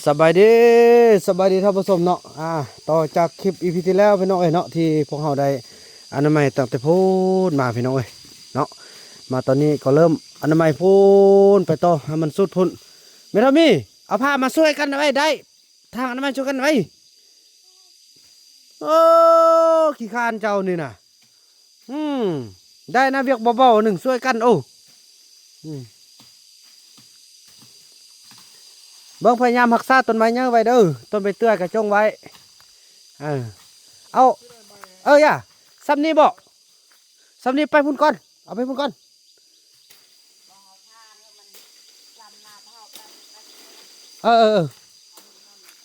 สบายดีสบายดีท่านผู้ชมเนาะต่อจากคลิปอีพีที่แล้วพี่น้องเนาะที่พวกเราได้อนามัยตั้งแต่พูดมาพี่น้องเนาะมาตอนนี้ก็เริ่มอนามัยพูนไปต่อให้มันสุดพุ่นไม่ต้องมีเอาผ้ามาช่วยกันไว้ได้ทางอนามัยช่วยกันไว้โอ้ขี้คานเจ้านี่นะได้นะเวียกเบาๆหนึ่งช่วยกันโอ้เบิ่งพยายามรักษาต้นไม้เยอะไว้เด้อต้นใบเตื้อยกระจงไว้เอาอย่าซ้ำนี้บ่ซ้ำนี้ไปพุ่นก่อนเอาไปพุ่นก่อน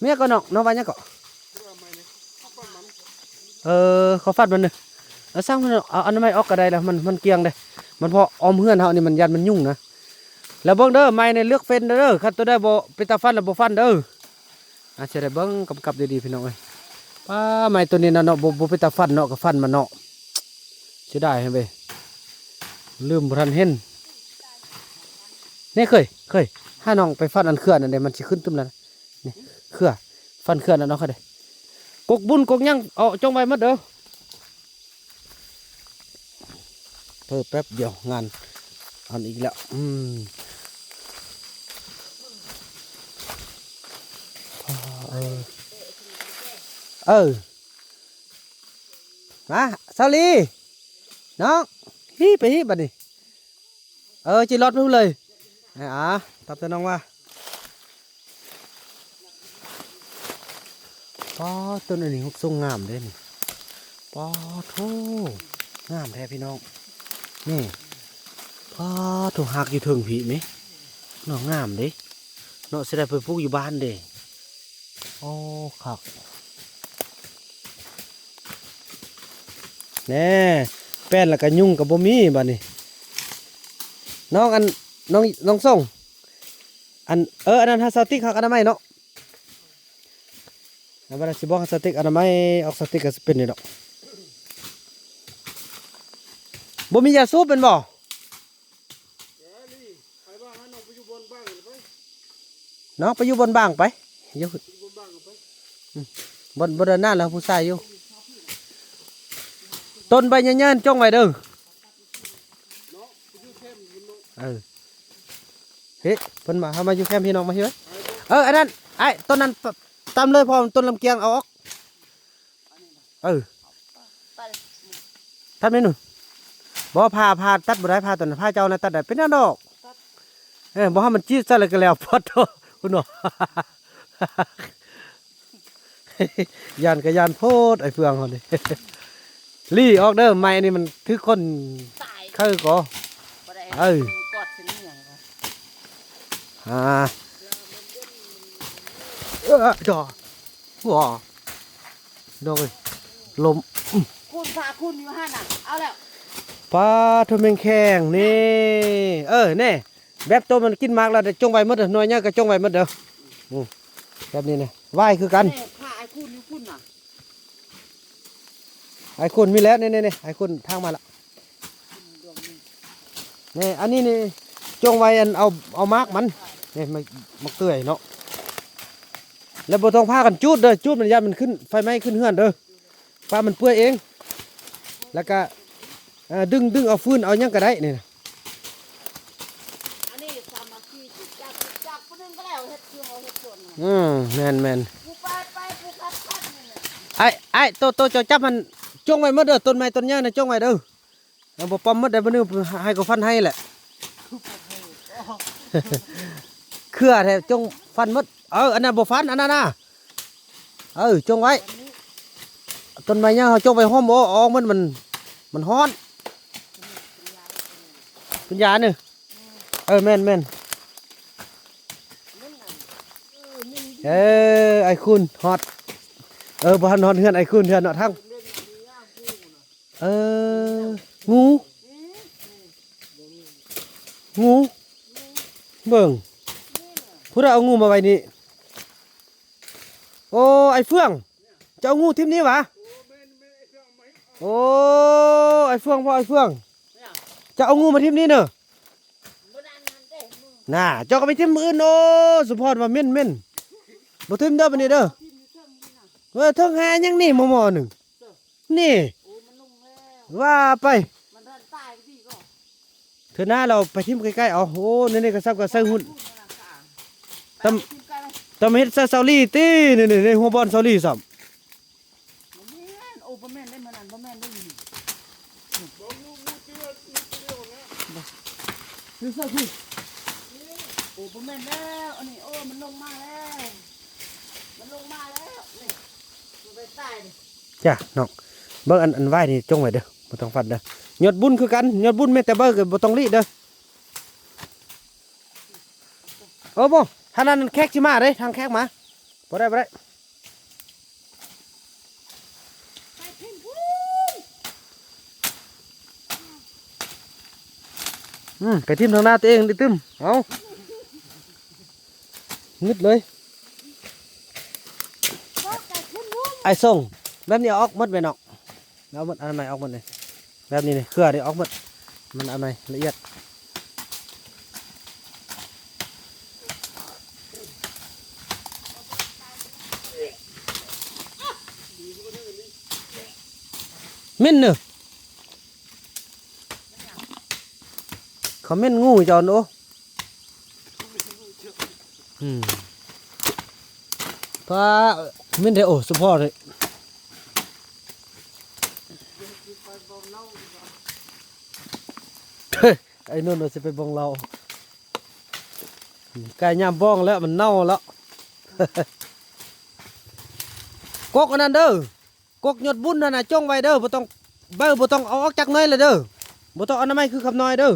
เมียก็น้องไว้เนี่ยก็เขาฟัดมันเนอะสร้างมันเอาอันนั้นไม่ออกก็ได้แล้วมันเกียงได้มันพออมเฮือนเฮานี่มันยันมันยุ่งนะแล้วเบิ้งเด้อไม้ในเลือกเฟ้นเด้อคันตัวได้บ่เป็นตาฟันแล้วบ่ฟันเด้อเสียได้เบิ้งกำดีๆพี่น้องเอ้ยป้าไม้ตัวนี้นะเนาะบ่เป็นตาฟันเนาะก็ฟันมันเนาะเสียดายให้เว้ยลืมบ่ทันเห็นนี่เคยถ้าน้องไปฟันอันเคลื่อนอันใดมันสิขึ้นตึ้มแล้วนี่เคลื่อฟันเคลื่อนอันเนาะค่ะเด้กกบุญกกยังเอาจงไว้หมดเด้อแป๊บเดียวงานอันอีกแล้วมาซาลีน้องไปบัดนี้จีรอดไปเลยตับตัวน้องว่าป้อต้นอันนี้หุบทรงงามเด้นี่ป้อโธ่งามแท้พี่น้องนี่ป้อถูกหักอยู่ถึงผีไหมน้องงามเด้เนาะเสียดายไปปลูกอยู่บ้านเด้โอ้ครับแน่แป้นแล้วก็ยุ่งกับบ่มีบ้านี้น้องส่งอันนั้นฮาสติกหักอนามัยเนาะอันนั้นสิบอกฮาสติกอนามัยออกสติกก็เป็นนี่ดอกบ่มียาสูบเป็นบ่น้องไปอยู่บนบ้างไปเยอะบนเดินหน้าแล้วผู้ชายอยู่ต้นใบเงี้ยๆจ้องไว้เด้อเฮ้เพิ่นมาทำมาอยู่แคมป์พี่น้องมาเฮ้ยอันนั้นต้นนั้นตามเลยพอต้นลำเกียงเอาออกตัดไหมหนูบ่พาตัดบ่ได้พาต้นพาเจ้านะตัดได้เป็นดอกบ่ให้มันจี้ซะเลยก็แล้วพอดคุณหนูยานกับยานโพดไอ้เฟืองเขาดิลี่ออกเด้อไม้นี่มันถือคนเข้าก็จ่อว้าดอกเลยลมคุณพาคุณอยู่ห้าน่ะเอาแล้วปลาทุ่มแมงแข้งนี่นี่แบบตัวมันกินมากแล้วจงไว้หมดหน่วยเนี้ยก็จงไว้หมดเด้อแบบนี้เนี่ยไหวคือกันพาไอ้คุณอยู่คุณน่ะไอ้คุณมีแล้วนี่ไอ้คุณทางมาละนี่อันนี้นี่จงไว้อันเอามากมันนี่มาเกยเนาะแล้วบ่ต้องพากันจูดเด้อจูดมันยันมันขึ้นไฟไหม้ขึ้นเฮือนเด้อฟ้ามันเปื่อยเองแล้วก็ดึงเอาฟืนเอายังก็ได้นี่นะอันนี้สามัคคีจากคนนึงก็แล้วเฮ็ดคือเฮาเฮ็ดส่วนแม่นผู้ไปผู้คัดนี่ไอ้โตจะจับมันจงไว้หมดเด้อต้นไม้ต้นหญ้าน่ะจงไว้เด้อเอาบ่ปอมหมดได้บ่นึงให้ก็ฟันให้แหละเครือแท้จงฟันหมดอันนั้นบ่ฟันอันนั้นน่ะจงไว้ต้นไม้หญ้าเฮาจงไว้ห้อมออกมันฮ้อนคุณยาเนี่ยแม่นไอ้คุณฮอดบ้านนอนเฮือนไอ้คุณเฮือนเนาะทั้งงูเบิ่งผู้ใดเอางูมาไว้นี่โอ้ไอ้เฟื่องจะเอางูทิ่มนี้วะโอ้ไอ้เฟื่องพ่อไอ้เฟื่องจะเอางูมาทิ่มนี้เนอะน่ะเจ้าก็ไปทิ่มมือโอ้สุพรว่าเม่น บ่ทิ่มเด้อบัดนี้เด้อ ทิ่มอยู่เทิงนี่น่ะ เว้ยเทิงหายังนี่หมอหนึ่งนี่ โอ้มันลงแล้ว ว่าไป มันทันตายไปพี่ก็ เถอะหน้าเราไปทิ่มใกล้ๆเอาโอ้นี่ๆก็ซับก็ใส่หุ่น พูดมาหลังกลาง ตำ ไปทิ่มไกลเลย ตำเฮ็ดซะเซาลี่ตินี่ๆในหัวบอลเซาลี่ซ้ำ บ่แม่นโอ้บ่แม่นได้มันนั่นบ่แม่นได้อยู่นี่คือเสื้อพี่โอ้บ่แม่นแล้วอันนี้โอ้มันลงมาแล้วมันลงมาแล้วนี่มันไปใต้ดิ จ้ะน้องเบิ่งอันไหว้นี่จงไว้เด้อบ่ต้องฟัดเด้อยอดบุญคือกันยอดบุญแม้แต่เบิ่งก็บ่ต้องรีเด้อบ่ทางนั้นแขกสิมาเด้ทางแขกมาบ่ได้ ไปทิ่มพูน ไปทิ่มทางหน้าตัวเองดิตึมเอางึดเลย ก็ไปทิ่มพูน ไอ้ส่งแบบนี้เอาออกหมดไปเนาะเอาหมดอันไหนออกหมดเลยแบบนี้นี่เครือนี่ออกหมดมันอันไหนละเอียดมิ้นเนอะเขามิ้นงูจอนโอ้พระมิ้นเดโอสุพอเลย ไอ้นู่นเราจะไปบองเราไก่ย่ามบ้องแล้วมันเน่าแล้ว กกอันนั้นเด้อกกหยดบุญนั่นน่ะจ้องไว้เด้อบ่ต้องบ่ต้องเอาออกจากเนยเลยเด้อบ่ต้องเอาน้ำไม้คือคำน้อยเด้อ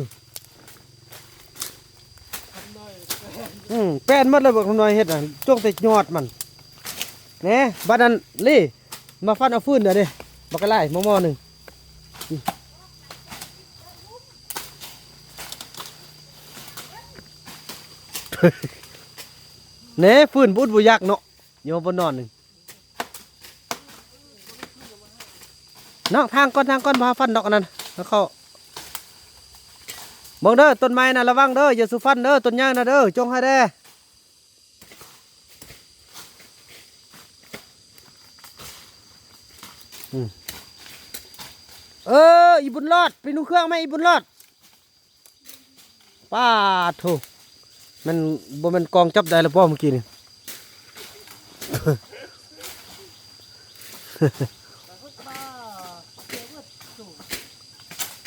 แป้นหมดเลยบ่คำน้อยเฮ็ดน่ะจ้องแต่ยอดมันแหน่บัดนั้นลี่มาฟันเอาฟืนเด้อเด้บักกะไล่หม้อๆหนึง เน่ฟื้นบุญบุยักเนาะโยมบนนอนหนึ่งเนาะทางก้อนพาฟันดอกอันนั้นแล้วเขาบอกเด้อต้นไม้นะระวังเด้ออย่าสุฟันเด้อต้นย่างนะเด้อจงให้แด้อีบุญรอดไปดูเครื่องไหมอีบุญรอดป้าถูกมันบ่มันกองจับได้แล้วพ่อเมื่อกี้นี่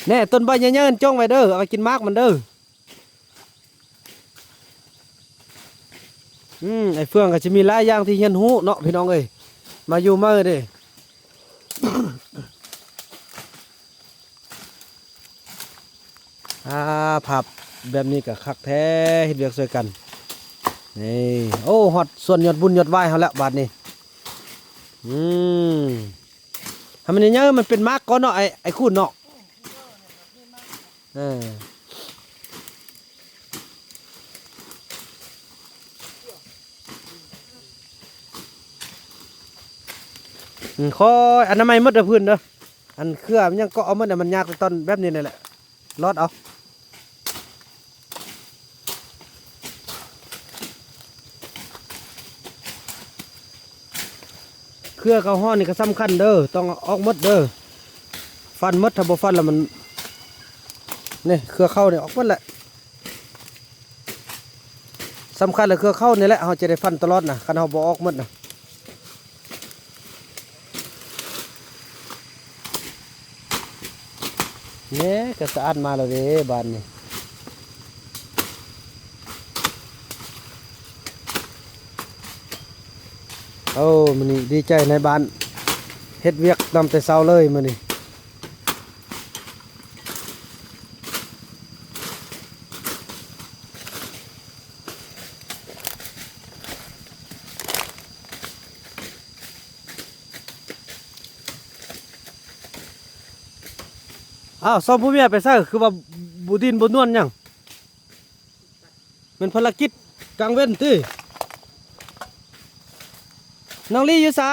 แน่ต้นใบเยินๆจ้องไว้เด้อเอาไปกินมากมันเด้อไอ้เฟืองก็จะมีหลายอย่างที่เฮียนหูเนาะพี่น้องเอ้ยมาอยู่มาเด้ ผับแบบนี้ก็คักแท้เฮ็ดเวียกช่วยกันนี่โอ้ฮอดส่วนยอดบุญยอดไหว้เฮาแล้วบาดนี้ทำมันเยอะมันเป็นมากก่อนเนาะไอ้คูณเนาะคอยอันนั้นไม่มดเด้อพื้นเด้ออันเครือมันยังก็เอามันแต่มันยากตอนแบบนี้นี่แหละรอดเอาเครือเขาห้อนี่ก็สำคัญเด้อต้องออกมดเด้อฟันมดถ้าบ่ฟันแล้วมันนี่เครือเข้าเนี่ยออกหมดแหละสำคัญเลยเครือเข้านี่แหละเราจะได้ฟันตลอดนะคันเราบ่ออกหมดนะเนี่ยก็สะอาดมาแล้วเด้บ้านนี่โอ้มันนี่ดีใจในบ้านเฮ็ดเวียกนำแต่เช้าเลยมันนี่อ้าวซ้อมผู้เมียไปซะคือว่าบุดินบนนวลยังเป็นภารกิจกลางเว้นติน้องลี่อยู่ซา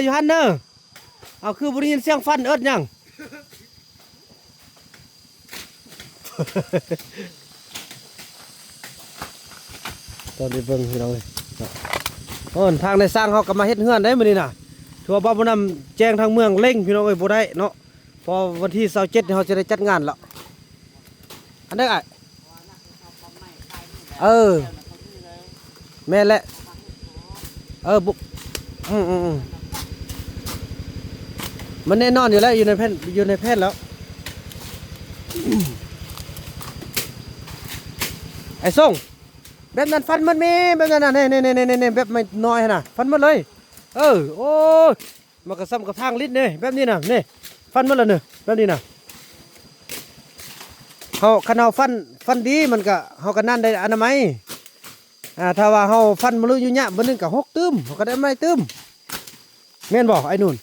อยู่หันเด้อเอาคือบุริยินเสียงฟันเอิดยัง ตอนนี้เบิ่งพี่น้องเลยเนาะโอ้ยทางในสร้างเขาก็มาเฮ็ดเฮือนได้มื้อนี้น่ะทั่วบ้านบ่นำแจ้งทางเมืองเร่งพี่น้องเอ้ยบ่ได้เนาะพอวันที่27นี่เขาจะได้จัดงานแล้วอันนี้อ่ะเออแม่นแหละบุมันแน่นอนอยู่แล้วอยู่ในแผ่นแล้วไอ้ส่งแบบนั้นฟันมันมีแบบนั้นน่ะนี่แบบไม่น้อยน่ะฟันมันเลยโอ้ยมันก็ซ้ำกับทางลิ้นนี่แบบนี้น่ะนี่ฟันมันแล้วนี่แบบนี้น่ะเขาคันเฮาฟันดีมันก็เฮาก็นั่นได้อนามัยถ้าว่าเฮาฟันมันรู้อยู่ยะบ่นึงก็หกตึมเฮาก็ได้ไม่ตึมแม่นบ่ไอ้นู่น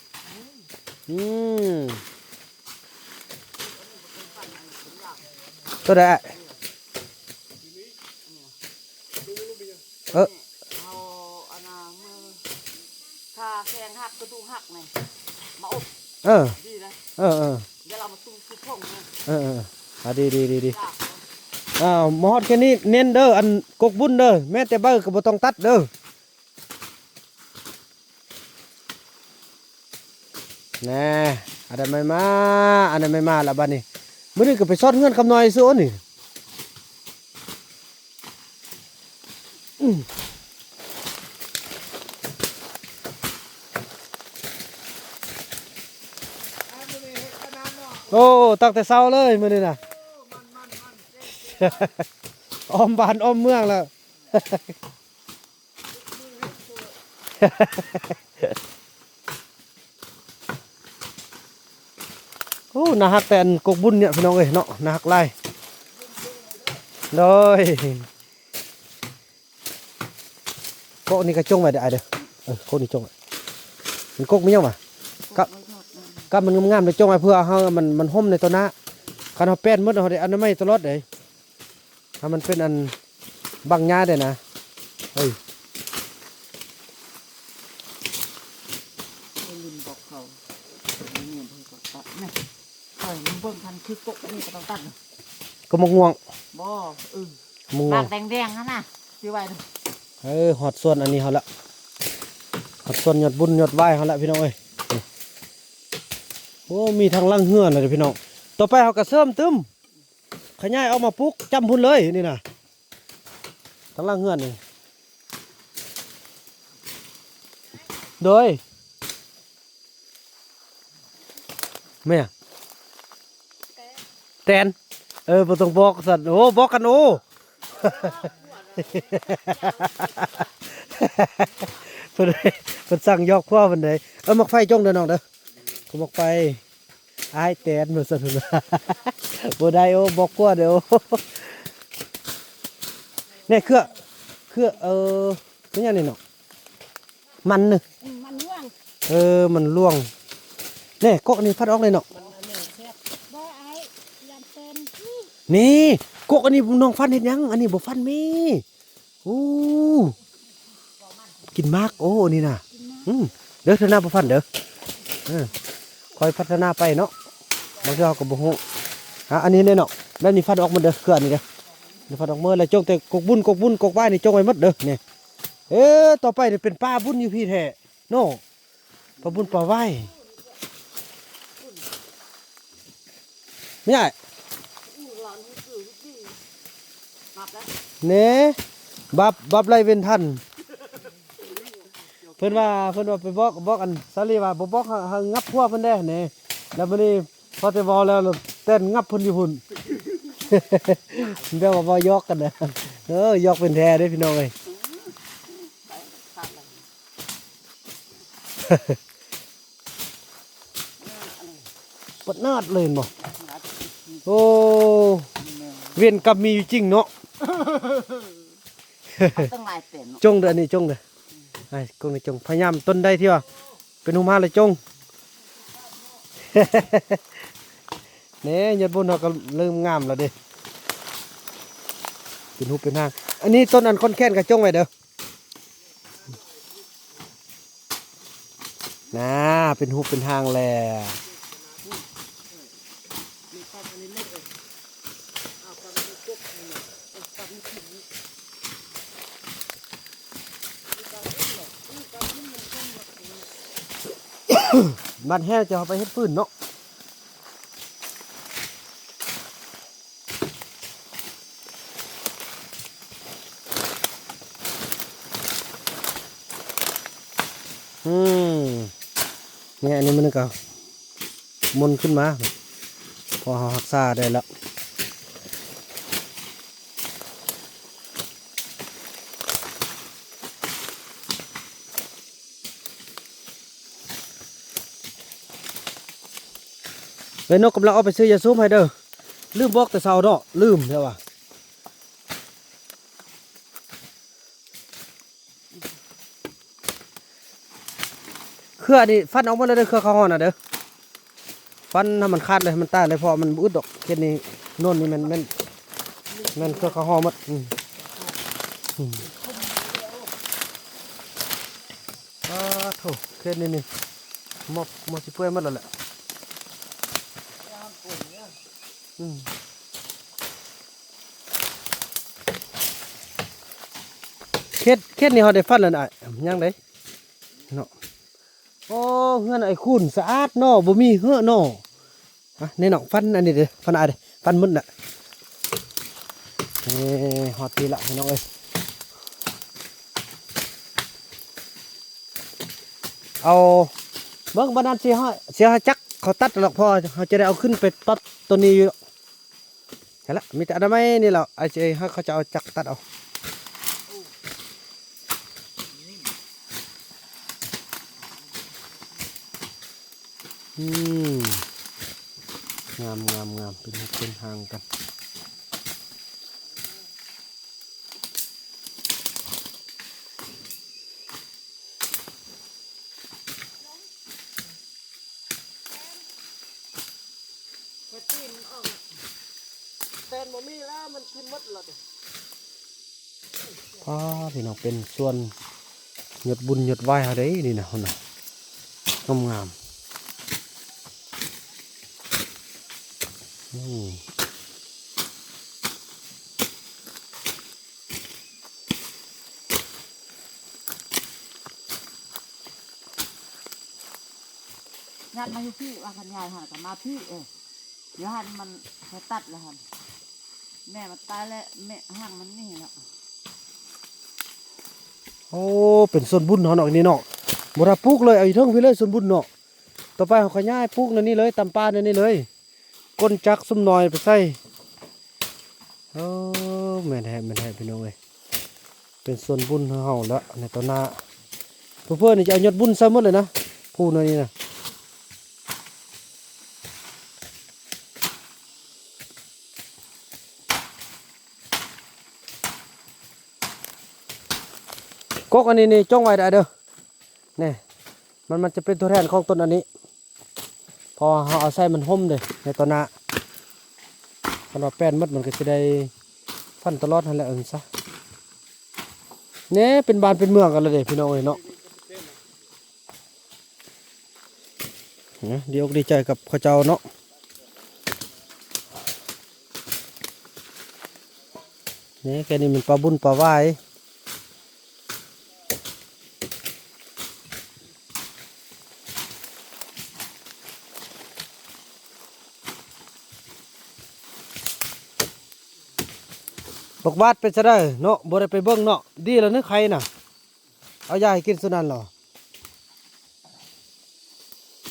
ตัวใดเอาอันน่ะมือถ้าแข้งหักกระดูกหักนี่มาอบดีเลยเดี๋ยวเรามาตุ้มคือพ่งเลยดีหมอดแค่นี้เน้นเด้ออันกกบุญเด้อแม้แต่เบอร์ก็บ่ต้องตัดเด้อแน่อันนั้นไม่มาละบัดนี้มื้อนี้ก็ไปซ่อนเงินคำน้อยซื่อนี่โอ้ตั้งแต่เช้าเลยมื้อนี้น่ะอ้อมบ้านอ้อมเมืองแล้วโอ้น่าฮักแต่อันกกบุญเนี่ยพี่น้องเอ้ยเนาะน่าฮักหลายโดยโกนี่ก็จงไว้เด้อเด้อโกนี่จงมันกกมีหยังวะกับมันงามๆเลยจงไว้เพื่อเฮามันห่มในตัวหน้าคันเฮาแป้นหมดเฮาได้อนามัยตลอดเด้ถ้ามันเป็นอันบังหญ้าเด้นะลืมบอกเขาเนี่ยเพิ่งก็ตัดนี่มึงเบิ่งทันคือกกนี่ก็ต้องตัดก็มะม่วงบ่มะม่วงแดงๆนั่นน่ะสิไว้หอดส่วนอันนี้เฮาละหอดส่วนยอดบุญยอดไหว้เฮาละพี่น้องเอ้ยโอ้มีทางล่างเฮือนเลยพี่น้องต่อไปเฮาก็เสริมตึมขยายเอามาปลูกจำพุ่นเลยนี่น่ะทางล่างเฮือนนี่โดยแม่แตนบ่ต้องบอกสัตว์โอ้บอกกันโอ้เพิ่นสั่งยอกคว้าเพิ่นได้มักไฟจงเด้อน้องเด้อกูมักไฟอ้ายแตนบ่ซั่นน่ะบ่ได้โอ้บอกกว่าเด้อนี่เครือเป็นหยังนี่เนาะมันนึมันล่วงมันล่วงนี่กกนี่พัดออกเลยเนาะนี่กกอันนี้น้องฟันเห็ดยังอันนี้บ่ฟันมีกินมากโอ้นี่นะเด้อเธอหน้าบ่ฟันเด้อคอยพัฒนาไปเนาะบางทีเราก็บ่ฮู้อันนี้เนี่ยเนาะแบบนี้ฟันออกมันเด้อคืออันนี้เด้อนี่ฟันออกเมื่อแล้วจงแต่กกบุญกกไหว้นี่จงไว้หมดเด้อนี่ต่อไปนี่เป็นป้าบุญอยู่พี่แท้เนาะป้าบุญป้าไหว้ไม่ใช่เน่บับไรเป็นท่านเพิ่นว่าไปบอกอันสาลีว่าบ่บอกให้งับพวกเพิ่นได้เน่แล้วมื้อนี้พอแต่บ่แล้วเต้นงับเพิ่นอยู่พุ่นเดี๋ยวบ่ยอกกันนะยอกเป็นแท้เด้พี่น้องเอ้ยปดนาดเลยบ่โอ้เวียนกรรมมีอยู่จริงเนาะจงเด้อนี่จงเด้อไอ้กงนี่จงพยายามต้นได้ที่ว่าเป็นหุมหาเลยจงเนี่ยยอดบุญเขาก็เริ่มงามแล้วเด้เป็นหุบเป็นหางอันนี้ต้นอันค่อนแค้นกับจงไว้เด้อนะเป็นหุบเป็นหางแล้ว มันแห้งจะเอาไปเฮ็ดฟืนเนาะเนี่ยอันนี้มันก็มุนขึ้นมาพอหักษาได้แล้วเลยนกกำลังเอาไปซื้อยาสูบให้เด้อลืมบอกแต่เช้าเนาะลืมเด้อว่ะเครือนี่ฟันออกมาเลยเด้อเครือข้าวห่อน่ะเด้อฟันถ้ามันขาดเลยมันตายเลยเพราะมันอึดดอกเช่นนี้โน่นนี่มันเครือข้าวห่อหมดโถเช่นนี้นี่หมดสิเปื่อยหมดแล้วแหละเข็ดนี่เขาได้ฟันแล้วน่ะยังได้เนาะโอ้เฮือนไอ้คุณสะอาดเนาะบ่มีเหือเนาะในเนาะฟันอันนี้เด้อฟันอะไรฟันมึนน่ะฮอดทีละพี่น้องเอ้ยเอาเบิ่งบ่นานสิเฮาจักเขาตัดหรอกพอเขาจะได้เอาขึ้นไปตัดตัวนี้อยู่เห็นละมีแต่อนามัยนี่แหละไอ้เจ้เขาจะเอาจักตัดเอางามเป็นทางกันเต้นบ่มีแล้วมันขึ้นมดแล้วพ่อพี่น้องเป็นส่วนหยดบุญหยดไหว้เขาได้นี่นะคนน่ะงามงานมาอยู่พี่ว่ากันยายหันกับมาพี่เดี๋ยวหันมันไปตัดแล้วหันแม่มันตายแล้วแม่ห่างมันนี่เนาะโอ้เป็นส่วนบุญเนาะนี่เนาะบ่ได้ปลูกเลยเอาอยู่เทิงพี่เลยส่วนบุญเนาะต่อไปเขาขยายปลูกนั่นนี่เลยตำปานั่นนี่เลยก้นจักซุ่มน้อยไปใส่โอ้แม่นแท้พี่น้องเอ้ยเป็นส่วนบุญของเฮาแล้วในตอนหน้าเพื่อนๆนี่จะเอายอดบุญซะหมดเลยนะพูดหน่อยนี่นะกกอันนี้นี่จ้องไว้ได้เด้อเนี่ยมันจะเป็นตัวแทนของต้นอันนี้พอเราเอาใส่มันห่มเลยในตอนหน้าพอเราแป้นมัดมันก็จะได้ฟันตลอดนั่นแหละซะเนี่ยเป็นบ้านเป็นเมืองกันเลยเด้พี่น้องเอ้ยเนาะดีอกดีใจกับข้าเจ้าเนาะนี่แกนี่มันปลาบุญปลาว่ายบอกบาดเป็นจะได้เนาะบ่ได้ไปเบิ่งเนาะดีแล้วนึกใครน่ะเอายาให้กินสุนันหรอ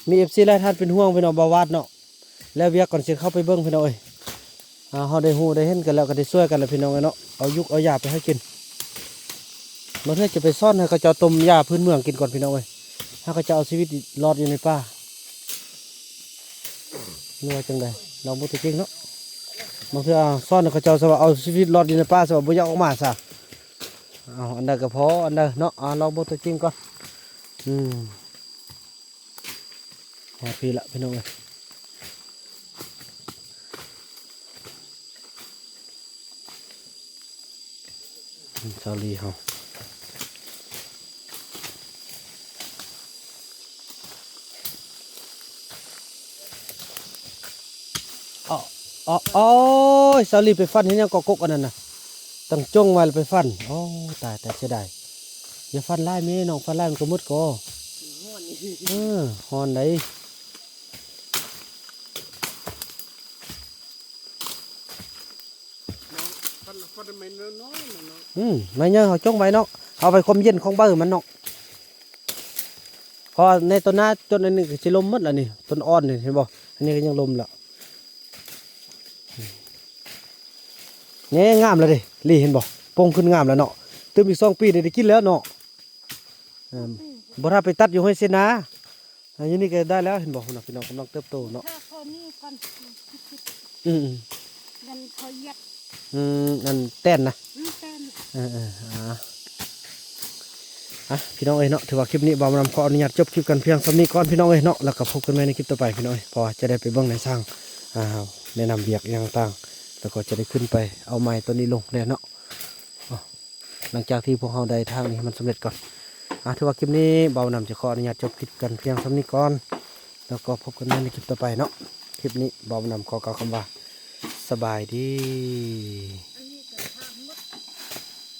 มีเอฟซีหลายท่านเป็นห่วงพี่น้องบาวาดเนาะแล้วเวียกก่อนสิเข้าไปเบิ่งพี่น้องเอ้ยเขาได้ฮู้ได้เห็นกันแล้วก็ได้ช่วยกันแล้วพี่น้องเนาะเอายุกเอายาไปให้กินมันเพื่อจะไปซ่อนให้เขาเจ้าต้มยาพื้นเมืองกินก่อนพี่น้องเอ้ยถ้าเขาจะเอาชีวิตรอดอยู่ในป่าเนื้อจังไดเราบ่ตัวจริงเนาะบางทีซ่อนเขาเจ้าสว่าเอาชีวิตรอดอยู่ในป่าสว่าบ่อยากออกมาซะเอาอันใดก็พออันใดเนาะเราบ่ตัวจริงก่อนพอพี่ละพี่น้องเอ้ยชาวลีเฮาอ๋อชาวลีไปฟันเห็นยังกกอันนั้นน่ะตั้งจ้องไว้ไปฟันตายเสียดายอย่าฟันไล่แม่น้องฟันไล่มันก็มืดก็ ฮอนได้ไม่เยอะเขาจ้องไว้เนาะเอาไปความเย็นของเบอร์มันเนาะพอในต้นหน้าต้นอันนี้ก็จะลมหมดแล้วนี่ต้นอ่อนนี่เห็นบ่อันนี้ก็ยังลมแล้วเนี่ยงามแล้วดิลีเห็นบ่โป่งขึ้นงามแล้วเนาะตื่มอีก2 ปีได้กินแล้วเนาะบ่ถ้าไปตัดอยู่ให้เสนาอันนี้ก็ได้แล้วเห็นบ่คุณพี่น้องกำลังเติบโตเนาะอืม กันเขายัด อันแต้นนะ แต้ม พี่น้องเอ้ยเนาะถือว่าคลิปนี้บ่าวนำขออนุญาตจบคลิปกันเพียงสำนี้ก่อนพี่น้องเอ้ยเนาะแล้วก็พบกันใหม่ในคลิปต่อไปพี่น้องเอ้ยพอจะได้ไปเบิ่งในสร้างแนะนำเบียกอย่างต่างแล้วก็จะได้ขึ้นไปเอาไม้ตัวนี้ลงแล้วเนาะหลังจากที่พวกเราได้ทางนี้มันสำเร็จก่อนถือว่าคลิปนี้บ่าวนำจะขออนุญาตจบคลิปกันเพียงสำนี้ก่อนแล้วก็พบกันใหม่ในคลิปต่อไปเนาะคลิปนี้บ่าวนำขอกล่าวคำว่าสบายดี